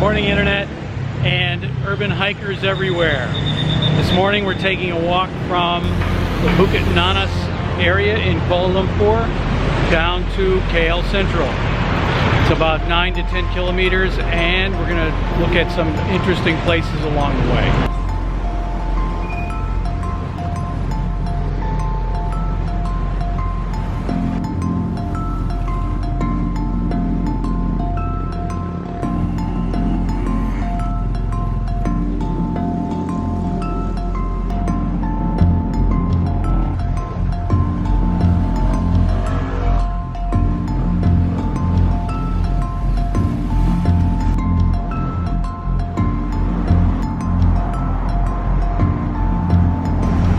Morning Internet and urban hikers everywhere. This morning we're taking a walk from the Bukit Nanas area in Kuala Lumpur down to KL Sentral. It's about 9 to 10 kilometers and we're going to look at some interesting places along the way.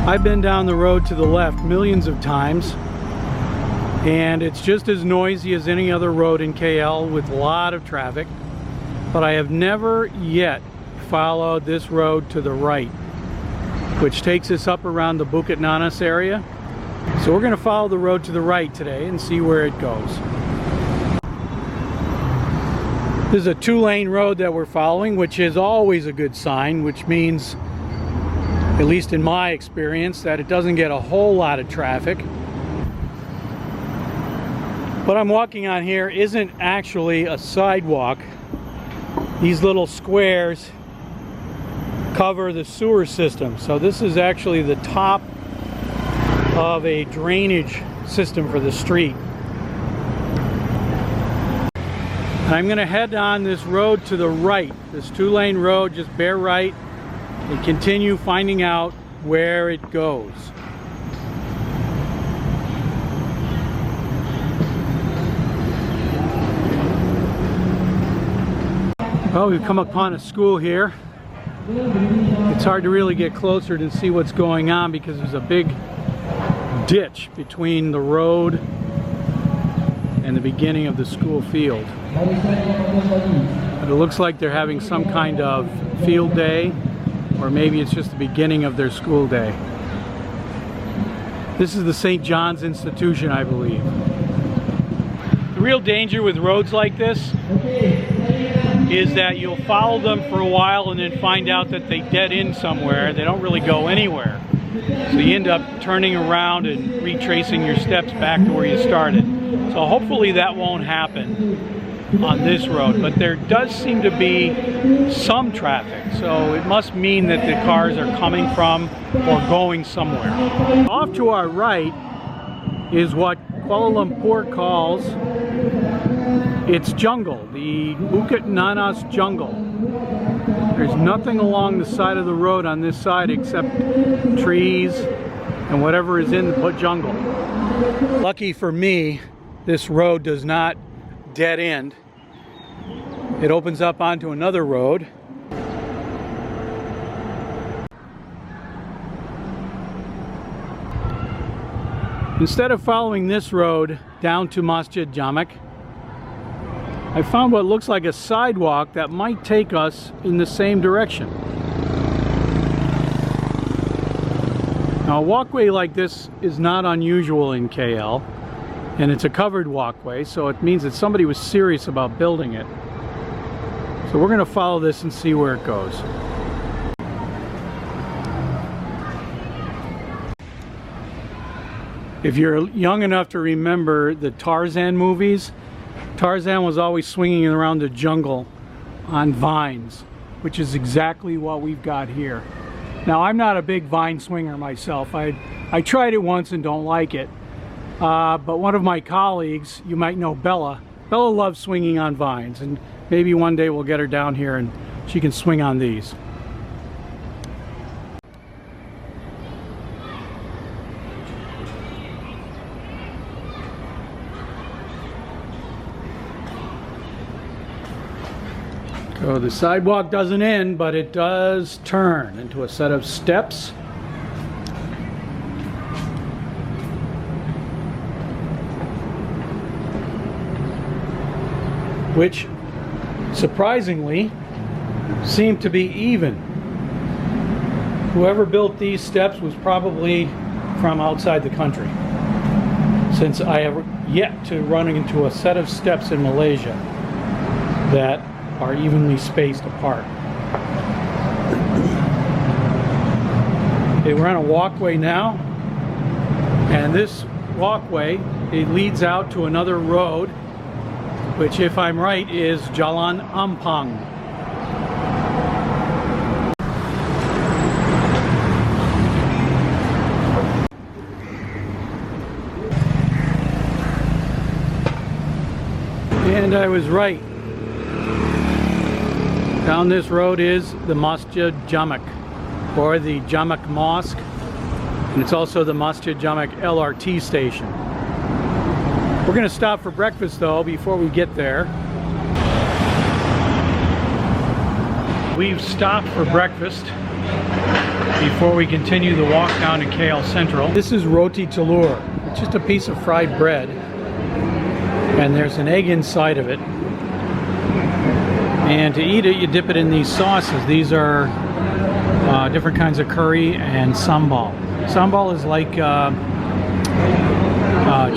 I've been down the road to the left millions of times, and it's just as noisy as any other road in KL with a lot of traffic, but I have never yet followed this road to the right, which takes us up around the Bukit Nanas area. So we're going to follow the road to the right today and see where it goes. This is a two-lane road that we're following, which is always a good sign, which means, at least in my experience, that it doesn't get a whole lot of traffic. What I'm walking on here isn't actually a sidewalk. These little squares cover the sewer system. So this is actually the top of a drainage system for the street. I'm going to head on this road to the right, this two-lane road, just bear right, and continue finding out where it goes. Well, we've come upon a school here. It's hard to really get closer to see what's going on because there's a big ditch between the road and the beginning of the school field. But it looks like they're having some kind of field day, or maybe it's just the beginning of their school day. This is the St. John's Institution, I believe. The real danger with roads like this is that you'll follow them for a while and then find out that they dead end somewhere. They don't really go anywhere. So you end up turning around and retracing your steps back to where you started. So hopefully that won't happen on this road, but there does seem to be some traffic, so it must mean that the cars are coming from or going somewhere. Off to our right is what Kuala Lumpur calls its jungle, the Bukit Nanas jungle. There's nothing along the side of the road on this side except trees and whatever is in the jungle. Lucky for me, this road does not dead end. It opens up onto another road. Instead of following this road down to Masjid Jamek, I found what looks like a sidewalk that might take us in the same direction. Now, a walkway like this is not unusual in KL, and it's a covered walkway, so it means that somebody was serious about building it. So we're going to follow this and see where it goes. If you're young enough to remember the Tarzan movies, Tarzan was always swinging around the jungle on vines, which is exactly what we've got here. Now, I'm not a big vine swinger myself. I tried it once and don't like it. But one of my colleagues, you might know Bella. Bella loves swinging on vines, and maybe one day we'll get her down here and she can swing on these. So the sidewalk doesn't end, but it does turn into a set of steps. Which surprisingly seem to be even. Whoever built these steps was probably from outside the country, since I have yet to run into a set of steps in Malaysia that are evenly spaced apart. Okay, we're on a walkway now, and this walkway, it leads out to another road, which, if I'm right, is Jalan Ampang. And I was right. Down this road is the Masjid Jamek, or the Jamek Mosque, and it's also the Masjid Jamek LRT station. We're going to stop for breakfast though before we get there. We've stopped for breakfast before we continue the walk down to KL Sentral. This is roti telur. It's just a piece of fried bread, and there's an egg inside of it. And to eat it, you dip it in these sauces. These are different kinds of curry and sambal. Sambal is like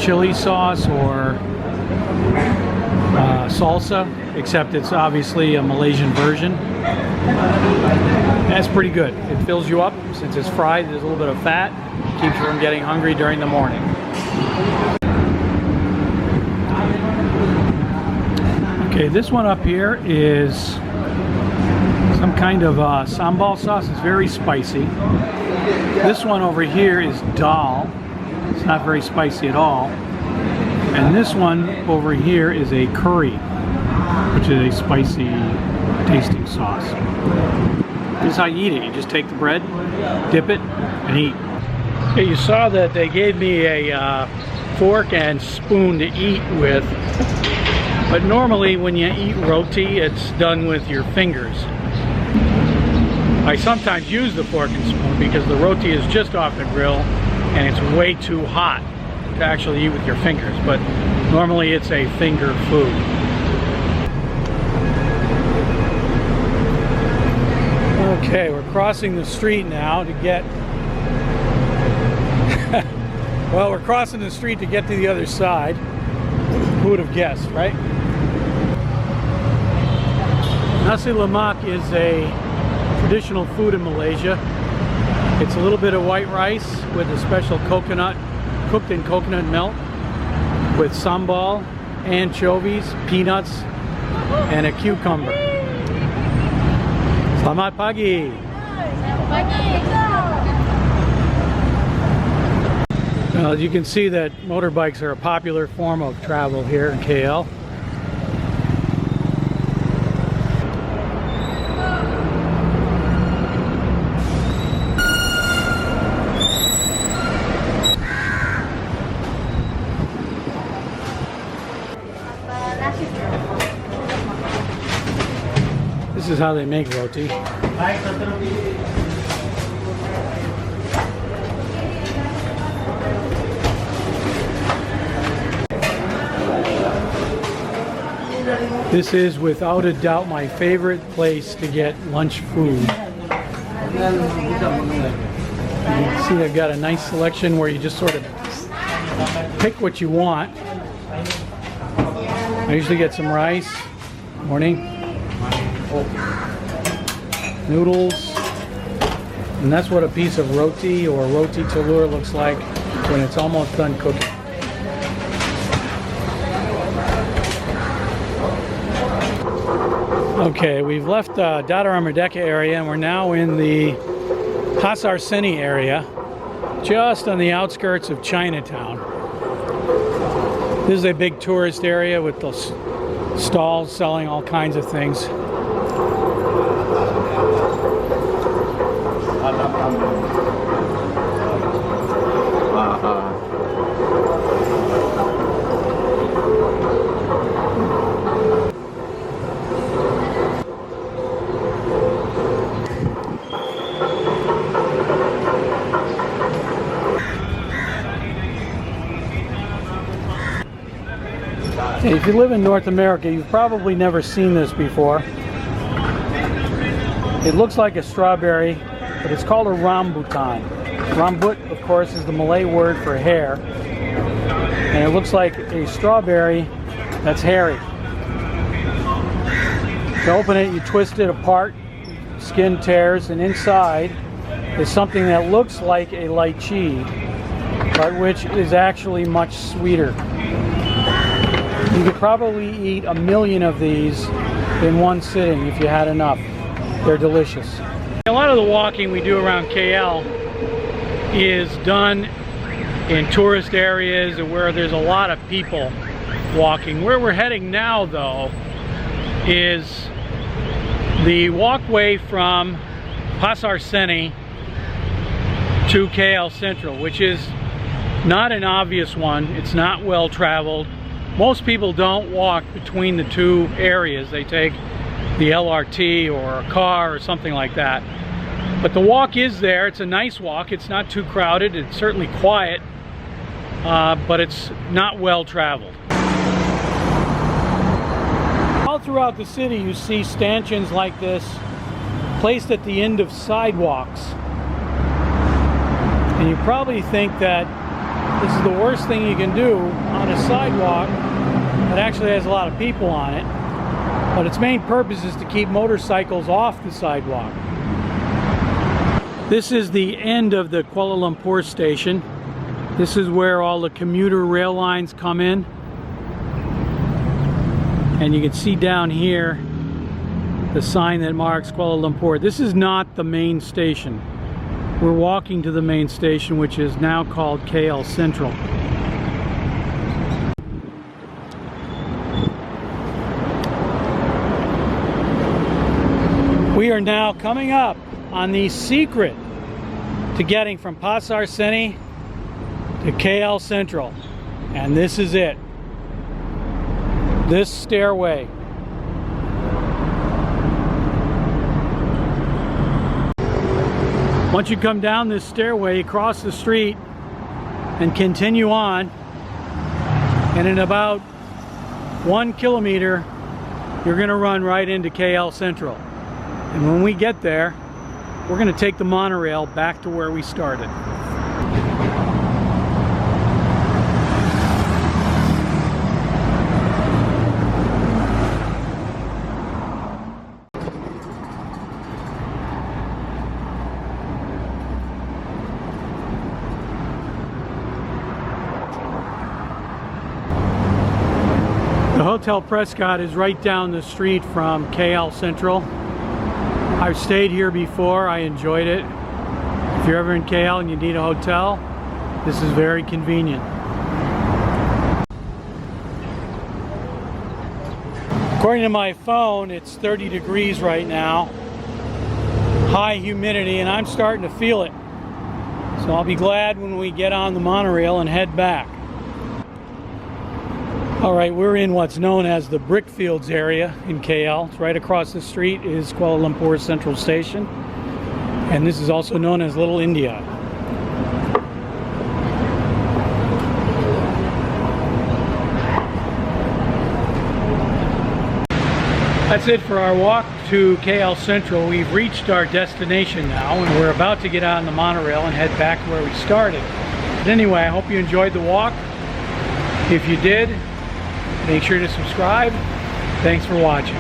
chili sauce or salsa, except it's obviously a Malaysian version. That's pretty good. It fills you up. Since it's fried, there's a little bit of fat. Keeps you from getting hungry during the morning. Okay, this one up here is some kind of sambal sauce. It's very spicy. This one over here is dal. It's not very spicy at all. And this one over here is a curry, which is a spicy tasting sauce. This is how you eat it. You just take the bread, dip it, and eat. Okay, you saw that they gave me a fork and spoon to eat with. But normally when you eat roti, it's done with your fingers. I sometimes use the fork and spoon because the roti is just off the grill and it's way too hot to actually eat with your fingers. But normally it's a finger food. Okay, we're crossing the street now to get... well, we're crossing the street to get to the other side. Who would have guessed, right? Nasi lemak is a traditional food in Malaysia. It's a little bit of white rice with a special coconut, cooked in coconut milk, with sambal, anchovies, peanuts, and a cucumber. Selamat pagi! As you can see that motorbikes are a popular form of travel here in KL. This is how they make roti. This is without a doubt my favorite place to get lunch food. You can see I've got a nice selection where you just sort of pick what you want. I usually get some rice, morning, noodles, and that's what a piece of roti or roti telur looks like when it's almost done cooking. Okay, we've left Dataran Merdeka area and we're now in the Pasar Seni area, just on the outskirts of Chinatown. This is a big tourist area with those stalls selling all kinds of things. If you live in North America, you've probably never seen this before. It looks like a strawberry, but it's called a rambutan. Rambut, of course, is the Malay word for hair. And it looks like a strawberry that's hairy. To open it, you twist it apart, skin tears, and inside is something that looks like a lychee, but which is actually much sweeter. You could probably eat 1,000,000 of these in one sitting if you had enough. They're delicious. A lot of the walking we do around KL is done in tourist areas where there's a lot of people walking. Where we're heading now, though, is the walkway from Pasar Seni to KL Sentral, which is not an obvious one. It's not well traveled. Most people don't walk between the two areas. They take the LRT or a car or something like that. But the walk is there. It's a nice walk. It's not too crowded. It's certainly quiet, but it's not well traveled. All throughout the city you see stanchions like this placed at the end of sidewalks. And you probably think that this is the worst thing you can do on a sidewalk that actually has a lot of people on it. But its main purpose is to keep motorcycles off the sidewalk. This is the end of the Kuala Lumpur station. This is where all the commuter rail lines come in. And you can see down here the sign that marks Kuala Lumpur. This is not the main station. We're walking to the main station, which is now called KL Sentral. We are now coming up on the secret to getting from Pasar Seni to KL Sentral. And this is it. This stairway. Once you come down this stairway, you cross the street and continue on, and in about 1 kilometer you're going to run right into KL Sentral. And when we get there, we're going to take the monorail back to where we started. The Hotel Prescott is right down the street from KL Sentral. I've stayed here before. I enjoyed it. If you're ever in KL and you need a hotel, this is very convenient. According to my phone, it's 30 degrees right now. High humidity, and I'm starting to feel it. So I'll be glad when we get on the monorail and head back. All right, we're in what's known as the Brickfields area in KL. Right across the street is Kuala Lumpur Central Station, and this is also known as Little India. That's it for our walk to KL Sentral. We've reached our destination now, and we're about to get on the monorail and head back where we started. But anyway, I hope you enjoyed the walk. If you did, make sure to subscribe. Thanks for watching.